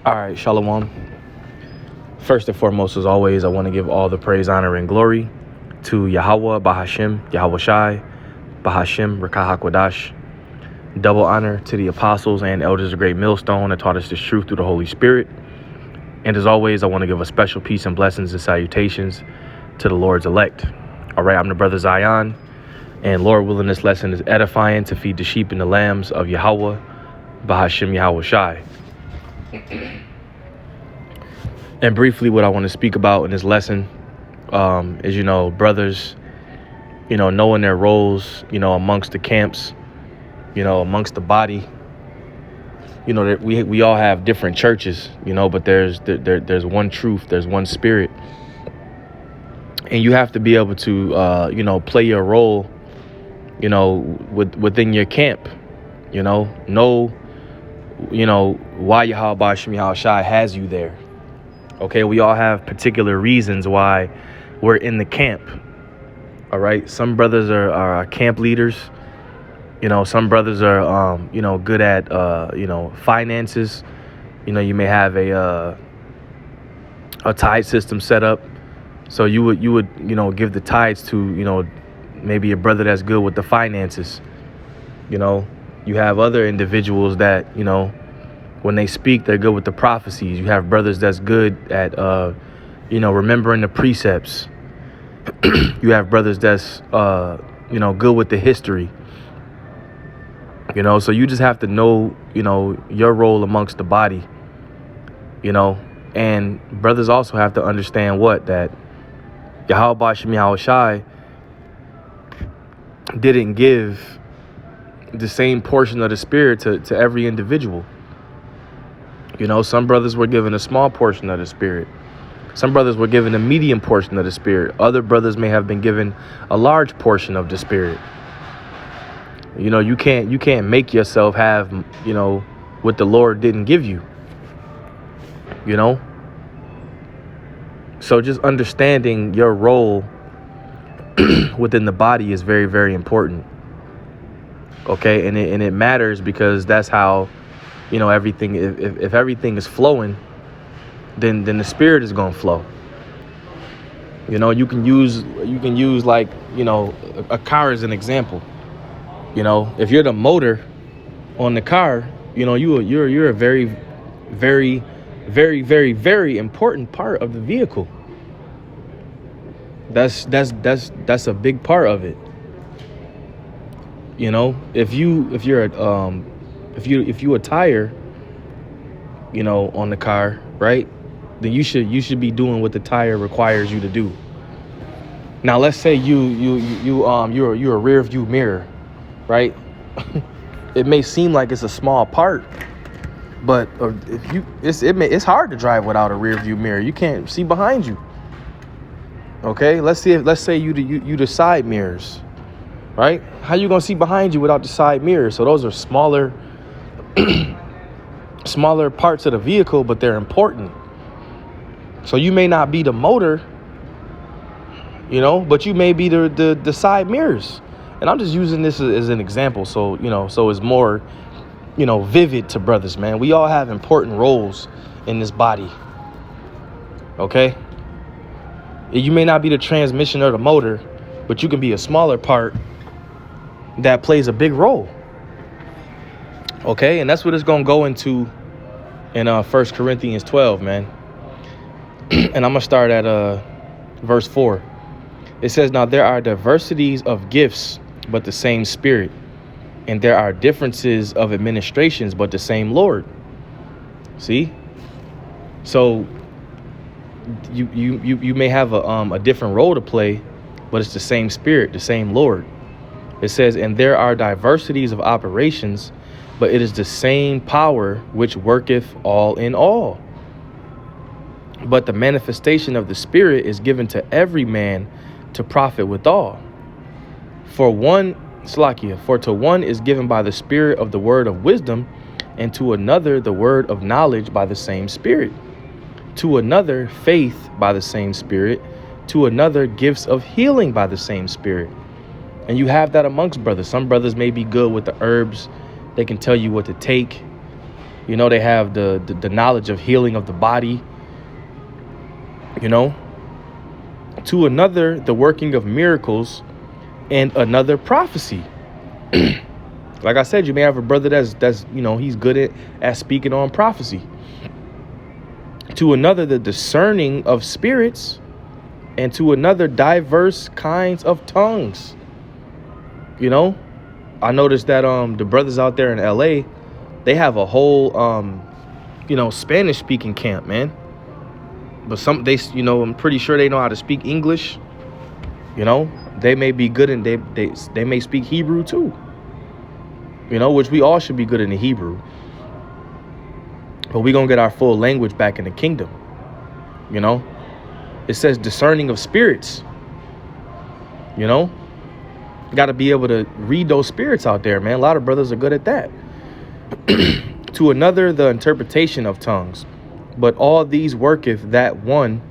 All right, Shalom. First and foremost, as always, I want to give all the praise, honor, and glory to Yahweh, Bahashim, Yahweh Shai, Bahashim, Rakah HaKodash. Double honor to the apostles and elders of Great Millstone that taught us this truth through the Holy Spirit. And as always, I want to give a special peace and blessings and salutations to the Lord's elect. All right, I'm the brother Zion, and Lord willing, this lesson is edifying to feed the sheep and the lambs of Yahweh, Bahashim, Yahweh Shai. And briefly, what I want to speak about in this lesson is, brothers, knowing their roles, amongst the camps, amongst the body. That we all have different churches, but there's one truth, there's one spirit. And you have to be able to, play your role, within your camp, know, why Yahweh Hashem Yahweh Shai has you there. Okay, we all have particular reasons why we're in the camp. All right, some brothers are camp leaders. Some brothers are, good at, finances. You may have a tithe system set up. So you would, give the tithes to, maybe a brother that's good with the finances. You have other individuals that, when they speak, they're good with the prophecies. You have brothers that's good at, remembering the precepts. You have brothers that's, good with the history. So you just have to know, your role amongst the body, and brothers also have to understand that Yahweh Hashem Yahweh Shai didn't give the same portion of the spirit to every individual. Some brothers were given a small portion of the spirit. Some brothers were given a medium portion of the spirit. Other brothers may have been given a large portion of the spirit. You can't make yourself have, what the Lord didn't give you. So just understanding your role within the body is very, very important. Okay, and it matters because that's how, everything. If everything is flowing, then the spirit is gonna flow. You can use like a car as an example. If you're the motor on the car, you're a very, very, very, very, very important part of the vehicle. That's a big part of it. If you a tire, on the car, right? Then you should be doing what the tire requires you to do. Now let's say you're a rear view mirror, right? It may seem like it's a small part, but it's hard to drive without a rear view mirror. You can't see behind you. Okay, let's say you the side mirrors, right? How you gonna see behind you without the side mirrors? So those are smaller parts of the vehicle, but they're important. So you may not be the motor, but you may be the side mirrors. And I'm just using this as an example, so it's more, vivid to brothers, man. We all have important roles in this body. Okay? You may not be the transmission or the motor, but you can be a smaller part that plays a big role. Okay? And that's what it's going to go into in 1 Corinthians 12, man. And I'm going to start at verse 4. It says, "Now there are diversities of gifts, but the same Spirit. And there are differences of administrations, but the same Lord." See? So you may have a different role to play, but it's the same Spirit, the same Lord. It says, "And there are diversities of operations, but it is the same power which worketh all in all. But the manifestation of the Spirit is given to every man to profit withal. For to one is given by the Spirit of the word of wisdom, and to another the word of knowledge by the same Spirit. To another faith by the same Spirit. To another gifts of healing by the same Spirit." And you have that amongst brothers. Some brothers may be good with the herbs. They can tell you what to take. You know, they have the knowledge of healing of the body. You know, to another, the working of miracles, and another prophecy. Like I said, you may have a brother that's you know, he's good at speaking on prophecy. To another, the discerning of spirits, and to another, diverse kinds of tongues. You know, I noticed that the brothers out there in LA, they have a whole you know, Spanish speaking camp, man. But you know, I'm pretty sure they know how to speak English. You know, they may be good, and they may speak Hebrew too. You know, which we all should be good in the Hebrew. But we're going to get our full language back in the kingdom. You know, it says discerning of spirits. You know, got to be able to read those spirits out there, man. A lot of brothers are good at that. To another, the interpretation of tongues. But all these worketh that one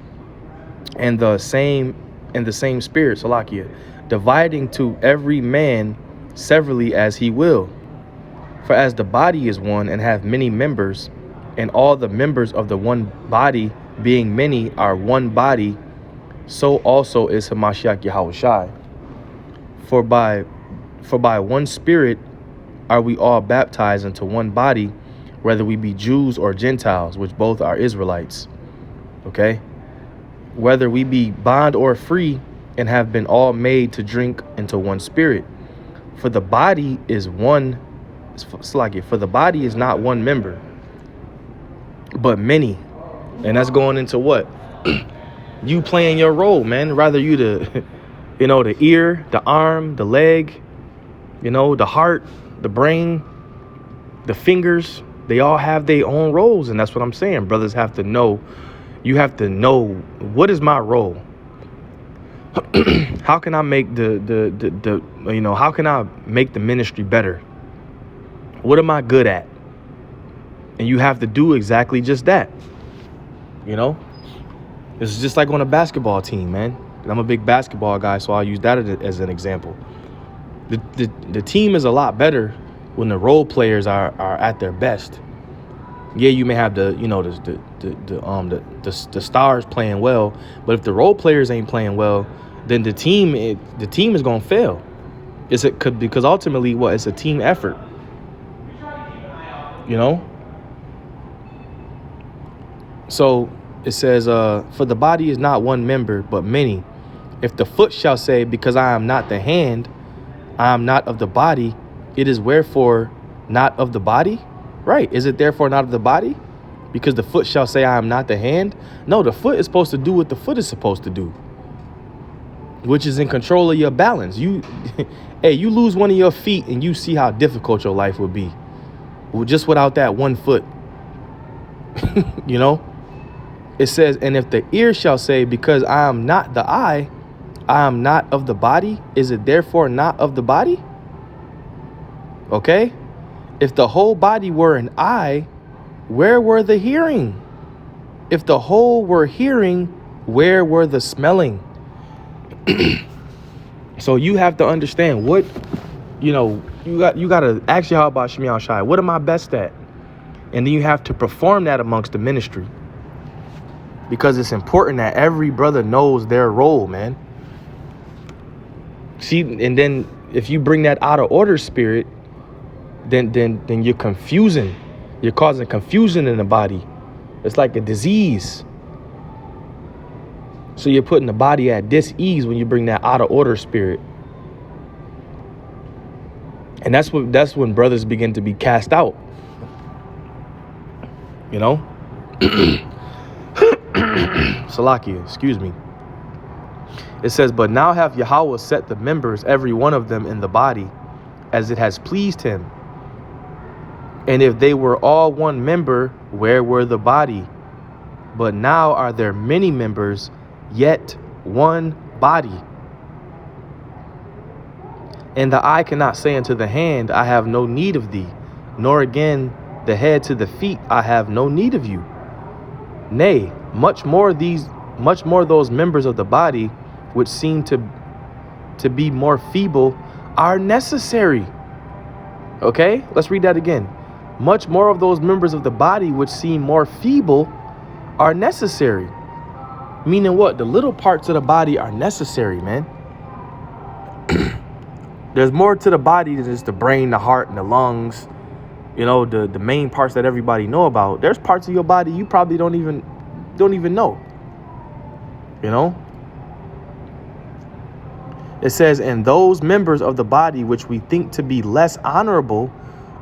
and the same spirit, Salakia, dividing to every man severally as he will. For as the body is one and have many members, and all the members of the one body being many are one body, so also is Hamashiach Yahushai. For by one spirit are we all baptized into one body, whether we be Jews or Gentiles, which both are Israelites. Okay? Whether we be bond or free, and have been all made to drink into one spirit. For the body is one. For the body is not one member, but many. And that's going into what? You playing your role, man. Rather you the, you know, the ear, the arm, the leg, you know, the heart, the brain, the fingers. They all have their own roles. And that's what I'm saying. Brothers have to know. You have to know, what is my role? How can I make the you know, how can I make the ministry better? What am I good at? And you have to do exactly just that. You know, it's just like on a basketball team, man. I'm a big basketball guy, so I'll use that as an example. The team is a lot better when the role players are at their best. Yeah, you may have the stars playing well, but if the role players ain't playing well, then the team is gonna fail. Because ultimately, it's a team effort. You know? So it says, for the body is not one member, but many. If the foot shall say, because I am not the hand, I am not of the body, it is wherefore not of the body? Right. Is it therefore not of the body? Because the foot shall say, I am not the hand? No, the foot is supposed to do what the foot is supposed to do, which is in control of your balance. Hey, you lose one of your feet and you see how difficult your life would be. Just without that one foot. You know, it says, and if the ear shall say, because I am not the eye, I am not of the body, is it therefore not of the body? Okay. If the whole body were an eye, where were the hearing? If the whole were hearing, where were the smelling? So you have to understand what, you know, you got to ask Yahweh Shemiah Shai, what am I best at? And then you have to perform that amongst the ministry, because it's important that every brother knows their role, man. See, and then if you bring that out of order spirit, then you're confusing. You're causing confusion in the body. It's like a disease. So you're putting the body at dis-ease when you bring that out of order spirit. And that's when brothers begin to be cast out. You know? Salakia, excuse me. It says, but now hath Yahweh set the members, every one of them, in the body, as it has pleased him. And if they were all one member, where were the body? But now are there many members, yet one body. And the eye cannot say unto the hand, I have no need of thee, nor again the head to the feet, I have no need of you. Nay, much more those members of the body which seem to be more feeble are necessary. Okay, let's read that again. much more of those members of the body which seem more feeble are necessary. Meaning what? The little parts of the body are necessary, man. There's more to the body than just the brain, the heart, and the lungs. You know, the main parts that everybody know about. There's parts of your body you probably don't even know. You know? It says, and those members of the body which we think to be less honorable,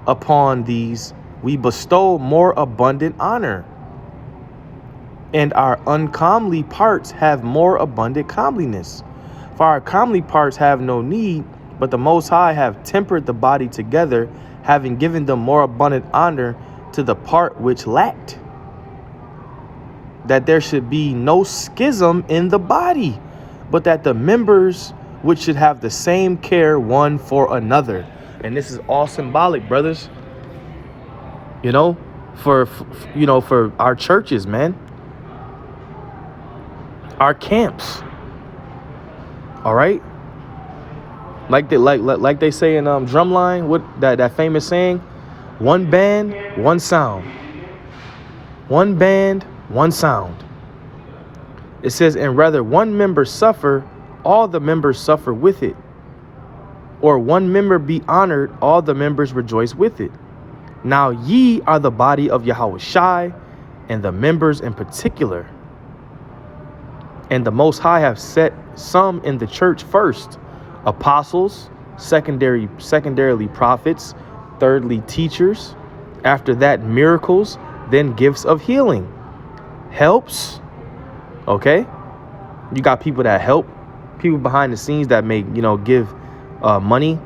upon these we bestow more abundant honor. And our uncomely parts have more abundant comeliness. For our comely parts have no need, but the Most High have tempered the body together, having given them more abundant honor to the part which lacked, that there should be no schism in the body, but that the members which should have the same care one for another. And this is all symbolic, brothers. You know, for our churches, man. Our camps. All right? Like they say in Drumline, what that famous saying, one band, one sound. One band, one sound. It says, and rather one member suffer, all the members suffer with it. Or one member be honored, all the members rejoice with it. Now ye are the body of Yahawashi, and the members in particular. And the Most High have set some in the church first, apostles, secondarily prophets, thirdly teachers, after that miracles, then gifts of healing, helps. Okay, you got people that help, people behind the scenes that may give money,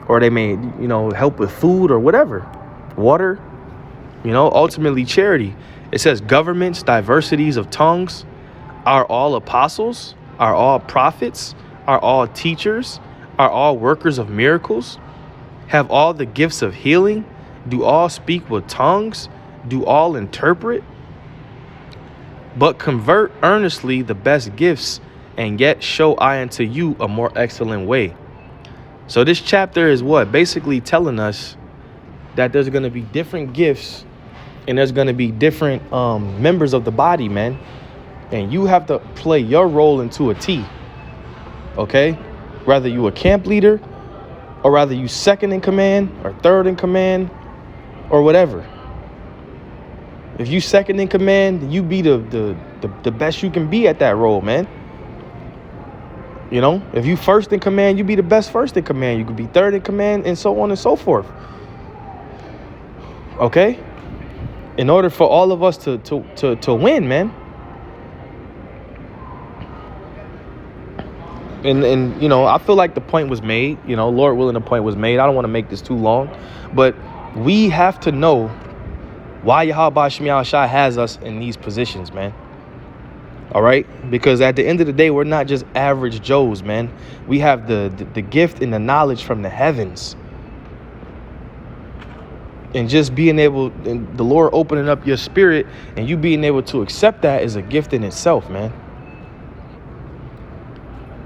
or they may help with food or whatever, water, ultimately charity. It says governments, diversities of tongues. Are all apostles? Are all prophets? Are all teachers? Are all workers of miracles? Have all the gifts of healing? Do all speak with tongues? Do all interpret? But convert earnestly the best gifts, and yet show I unto you a more excellent way. So this chapter is what? Basically telling us that there's going to be different gifts, and there's going to be different members of the body, man. And you have to play your role into a T. Okay? Whether you a camp leader, or rather you second in command or third in command or whatever. If you second in command, you be the best you can be at that role, man. If you first in command, you be the best first in command. You could be third in command, and so on and so forth. Okay? In order for all of us to win, man. And I feel like the point was made, Lord willing, the point was made. I don't want to make this too long, but we have to know why Yahweh Shem Yahushua has us in these positions, man. All right? Because at the end of the day, we're not just average Joes, man. We have the gift and the knowledge from the heavens. And just being able, and the Lord opening up your spirit and you being able to accept that is a gift in itself, man.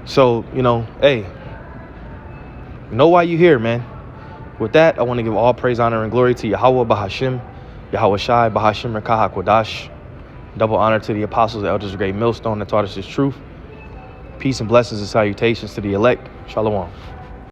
So, hey, know why you're here, man. With that, I want to give all praise, honor, and glory to Yahweh Bahashim, Yahawashi, Bahashim Rekah HaKodash. Double honor to the apostles, the elders of Great Millstone that taught us this truth. Peace and blessings and salutations to the elect. Shalom.